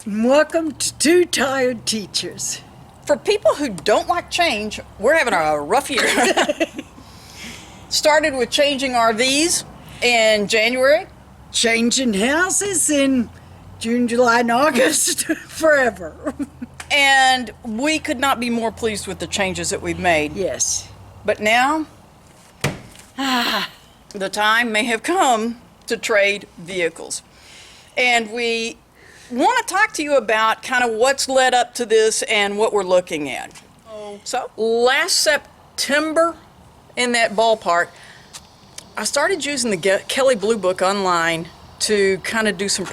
Welcome to Two Tired Teachers. For people who don't like change, we're having a rough year. Started with changing RVs in January. Changing houses in June, July, and August forever. And we could not be more pleased with the changes that we've made. Yes. But now, the time may have come to trade vehicles. And we want to talk to you about kind of what's led up to this and what we're looking at. So, last September, in that ballpark, I started using the Kelley Blue Book online to kind of do some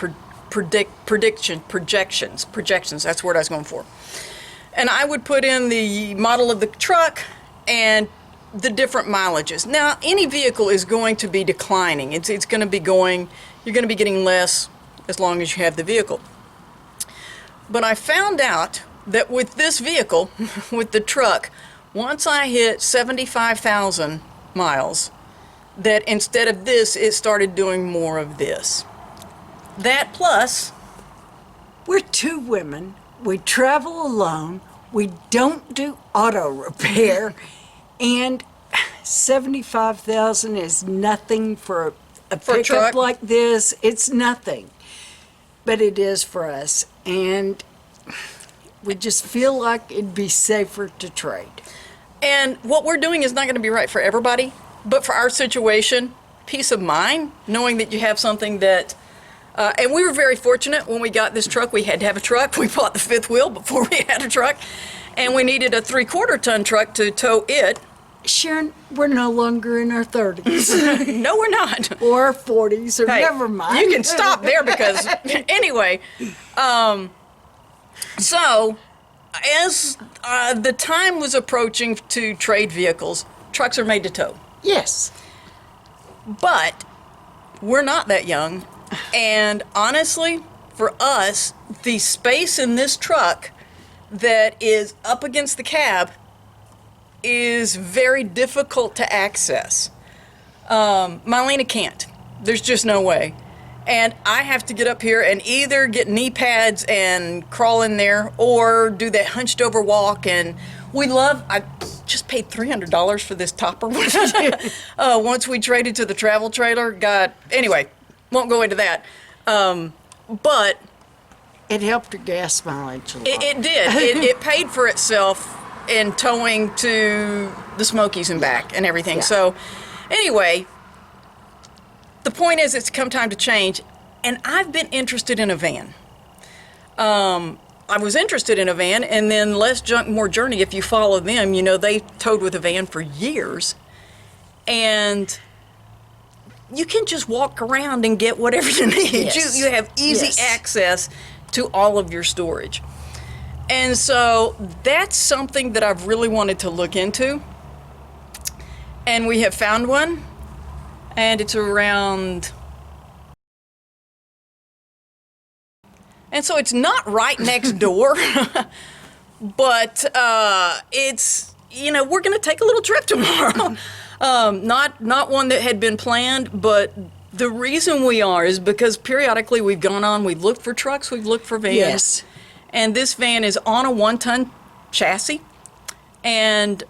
projections, that's the word I was going for. And I would put in the model of the truck and the different mileages. Now, any vehicle is going to be declining. It's going to be going, you're going to be getting less as long as you have the vehicle. But I found out that with this vehicle, with the truck, once I hit 75,000 miles, that instead of this, it started doing more of this. That plus, We're two women. We travel alone. We don't do auto repair. And 75,000 is nothing for a For a pickup truck. like this. It's nothing. But it is for us. And we just feel like it'd be safer to trade. and what we're doing is not going to be right for everybody, but for our situation, peace of mind, knowing that you have something that, and we were very fortunate when we got this truck. We had to have a truck. We bought the fifth wheel before we had a truck, and we needed a 3/4-ton truck to tow it. Sharon, we're no longer in our 30s No, we're not. or our 40s, or Hey, never mind. you can stop there because, anyway, so as the time was approaching to trade vehicles, trucks are made to tow. Yes. But we're not that young. And honestly, for us, the space in this truck that is up against the cab is very difficult to access. Mylena can't. There's just no way. And I have to get up here and either get knee pads and crawl in there or do that hunched over walk. And I just paid $300 for this topper once we traded to the travel trailer. Anyway, won't go into that. But It helped your gas mileage a lot. it did. It paid for itself in towing to the Smokies and back and everything. Yeah. So anyway, the point is it's come time to change, and I've been interested in a van. I was interested in a van, and then Less Junk, More Journey, if you follow them, you know, they towed with a van for years. And you can just walk around and get whatever you need. Yes. You have easy Yes. access to all of your storage. And so that's something that I've really wanted to look into. And we have found one, and it's around. And so it's not right next door, but it's, we're going to take a little trip tomorrow. Not one that had been planned, but the reason we are is because periodically we've gone on, we've looked for trucks, we've looked for vans. Yes. And this van is on a 1-ton chassis, and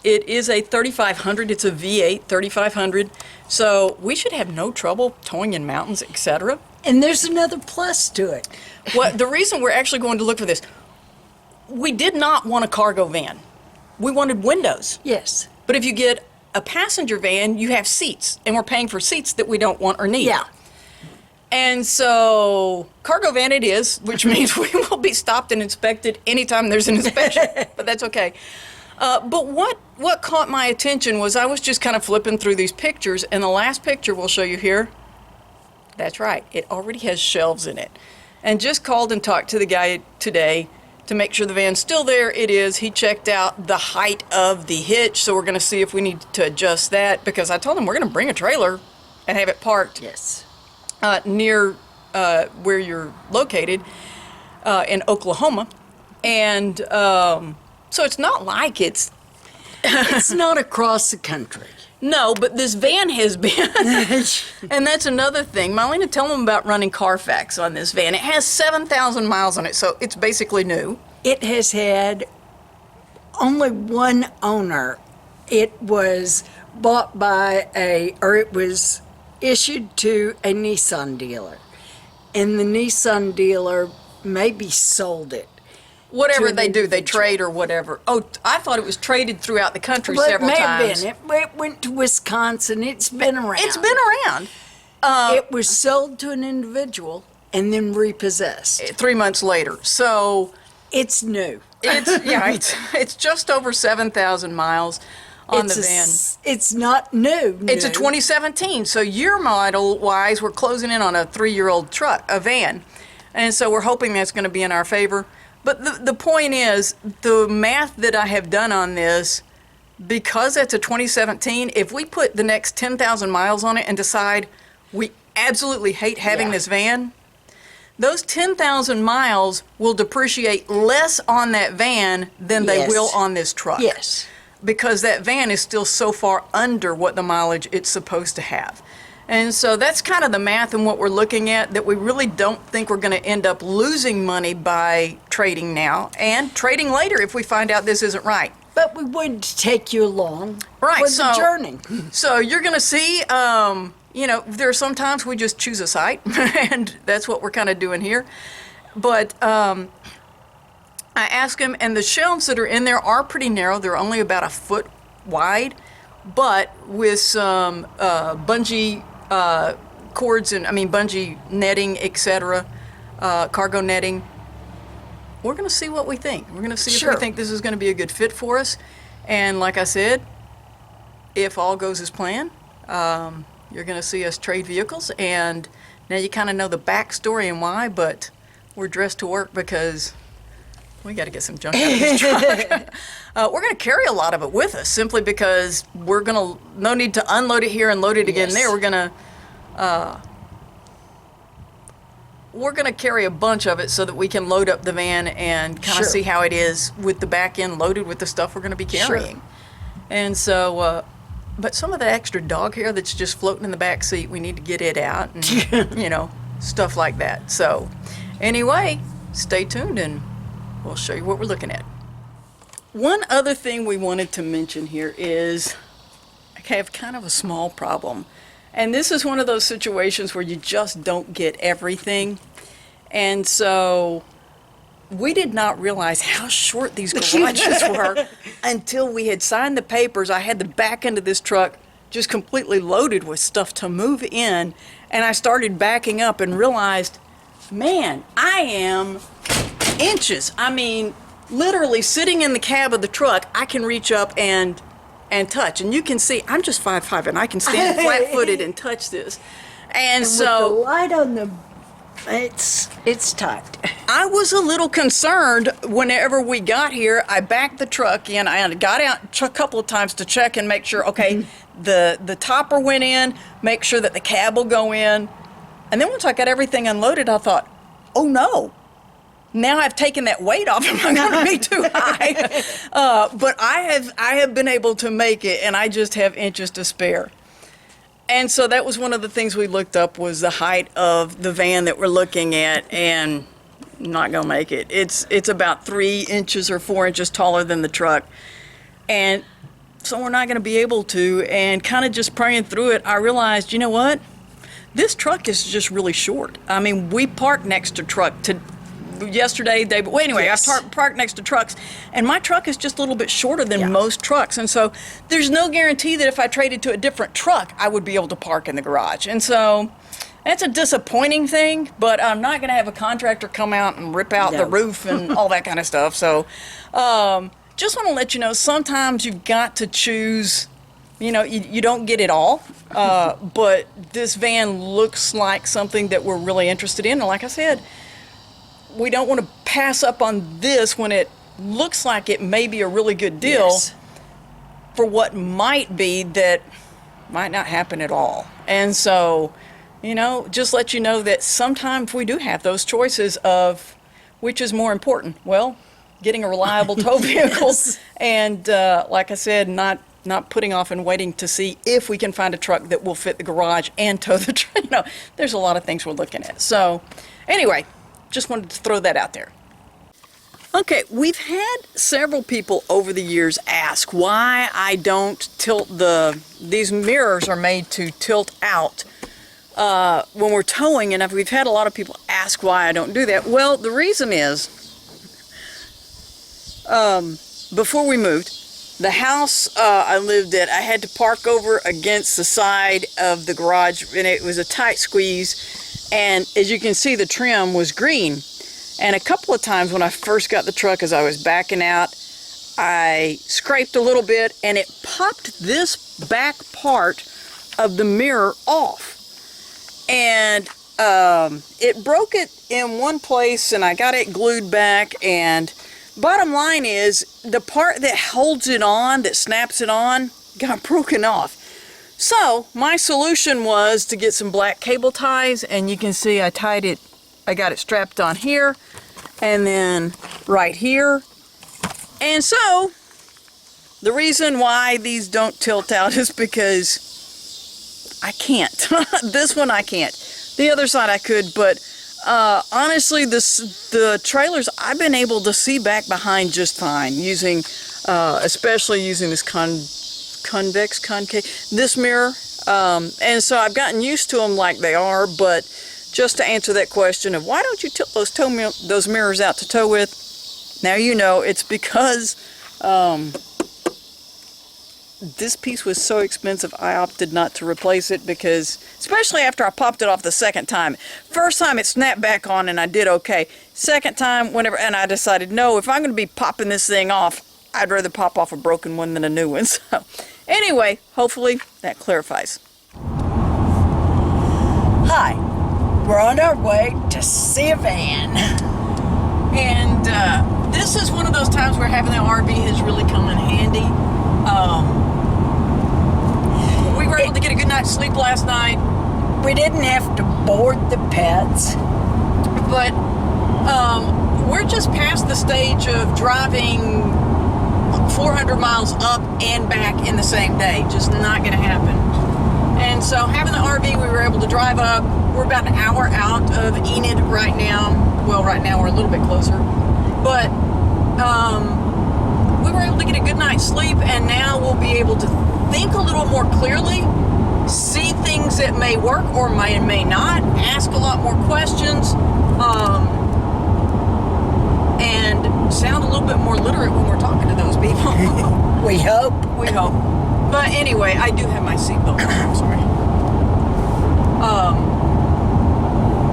it is a 3500. It's a V8 3500. So we should have no trouble towing in mountains, etc. And there's another plus to it. The reason we're actually going to look for this, we did not want a cargo van. We wanted windows. Yes. But if you get a passenger van, you have seats, and we're paying for seats that we don't want or need. Yeah. And so, cargo van it is, which means we will be stopped and inspected anytime there's an inspection, but that's okay. But what caught my attention was I was just kind of flipping through these pictures, and the last picture we'll show you here, that's right, it already has shelves in it. And just called and talked to the guy today to make sure the van's still there. It is. He checked out the height of the hitch, so we're going to see if we need to adjust that, because I told him we're going to bring a trailer and have it parked Yes. near where you're located in Oklahoma. And so it's not like it's It's not across the country. No, but this van has been. And that's another thing. Marlena, tell them about running Carfax on this van. It has 7,000 miles on it, so it's basically new. It has had only one owner. It was bought by it was issued to a Nissan dealer. And the Nissan dealer maybe sold it. Whatever To they an do, they individual. trade or whatever. Oh, I thought it was traded throughout the country Well, it several may times. have been. It went to Wisconsin. It's been around. It's been around. It was sold to an individual and then repossessed. 3 months later. So It's new. it's just over 7,000 miles on the van. It's not new. It's a new. 2017, so year model wise, we're closing in on a 3-year-old truck, a van. And so we're hoping that's going to be in our favor. But the point is, the math that I have done on this, because it's a 2017, if we put the next 10,000 miles on it and decide we absolutely hate having Yeah. this van, those 10,000 miles will depreciate less on that van than they Yes. will on this truck. Yes. Because that van is still so far under what the mileage it's supposed to have. And so that's kind of the math and what we're looking at, that we really don't think we're going to end up losing money by trading now and trading later if we find out this isn't right. But we wanted to take you along Right, for the so- journey. So you're going to see, there are some times we just choose a site, and that's what we're kind of doing here. But I ask him, and the shelves that are in there are pretty narrow. They're only about a foot wide, but with some bungee cords and bungee netting, etc., cargo netting. We're going to see what we think. We're going to see if Sure. we think this is going to be a good fit for us. And like I said, if all goes as planned, you're going to see us trade vehicles. And now you kind of know the backstory and why, but we're dressed to work because we got to get some junk out of this truck. We're going to carry a lot of it with us simply because no need to unload it here and load it again Yes. there. We're going to carry a bunch of it so that we can load up the van and kind of Sure. see how it is with the back end loaded with the stuff we're going to be carrying. Sure. And so, but some of the extra dog hair that's just floating in the back seat, we need to get it out and, stuff like that. So anyway, stay tuned and we'll show you what we're looking at. One other thing we wanted to mention here is I have kind of a small problem. And this is one of those situations where you just don't get everything. And so we did not realize how short these garages were until we had signed the papers. I had the back end of this truck just completely loaded with stuff to move in. And I started backing up and realized, man, I am inches. Literally sitting in the cab of the truck, I can reach up and touch. And you can see, I'm just 5'5", and I can stand flat-footed and touch this. And With the so light on the, it's tight. I was a little concerned whenever we got here. I backed the truck in. I got out a couple of times to check and make sure, okay, the topper went in, make sure that the cab will go in. And then once I got everything unloaded, I thought, oh no. Now I've taken that weight off. I'm not going to be too high. But I have been able to make it, and I just have inches to spare. And so that was one of the things we looked up, was the height of the van that we're looking at, and not going to make it. It's about 3 inches or 4 inches taller than the truck. And so we're not going to be able to. And kind of just praying through it, I realized, you know what? This truck is just really short. We parked next to yesterday, day, but anyway, Yes. I've parked next to trucks, and my truck is just a little bit shorter than Yeah. most trucks, and so there's no guarantee that if I traded to a different truck, I would be able to park in the garage. And so that's a disappointing thing, but I'm not going to have a contractor come out and rip out the No. roof and all that kind of stuff. So just want to let you know, sometimes you've got to choose. You don't get it all, but this van looks like something that we're really interested in, and like I said, we don't want to pass up on this when it looks like it may be a really good deal Yes. for what might be that might not happen at all. And so, just let you know that sometimes we do have those choices of which is more important. Well, getting a reliable tow vehicle Yes. and, like I said, not not putting off and waiting to see if we can find a truck that will fit the garage and tow the truck. You know, there's a lot of things we're looking at. So anyway, just wanted to throw that out there. Okay, we've had several people over the years ask why I don't tilt these mirrors are made to tilt out when we're towing, and we've had a lot of people ask why I don't do that. Well, the reason is, before we moved, the house I lived at, I had to park over against the side of the garage, and it was a tight squeeze, and as you can see, the trim was green. And a couple of times when I first got the truck, as I was backing out, I scraped a little bit and it popped this back part of the mirror off. And it broke it in one place, and I got it glued back. And bottom line is, the part that holds it on, that snaps it on, got broken off. So my solution was to get some black cable ties, and you can see I got it strapped on here and then right here. And so the reason why these don't tilt out is because I can't. This one I can't. The other side I could, but honestly, the trailers I've been able to see back behind just fine, using especially using this concave this mirror. And so I've gotten used to them like they are. But just to answer that question of why don't you tilt those mirrors out to tow with, now you know it's because this piece was so expensive I opted not to replace it, because especially after I popped it off the second time. First time it snapped back on and I did okay. Second time, and I decided, no, if I'm going to be popping this thing off, I'd rather pop off a broken one than a new one. So anyway, hopefully that clarifies. Hi, we're on our way to see a van. And this is one of those times where having the RV has really come in handy. We were able to get a good night's sleep last night. We didn't have to board the pets. But we're just past the stage of driving 400 miles up and back in the same day. Just not going to happen. And so having the RV, we were able to drive up. We're about an hour out of Enid right now. Well, right now we're a little bit closer. But we were able to get a good night's sleep, and now we'll be able to think a little more clearly, see things that may work or may not, ask a lot more questions, and sound a little bit more literate when we're talking to those people. We hope. We hope. But anyway, I do have my seatbelt on. I'm sorry.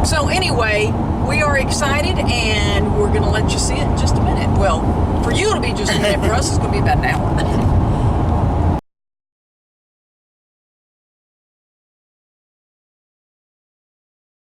So anyway, we are excited, and we're going to let you see it in just a minute. Well, for you it'll be just a minute. For us, it's going to be about an hour.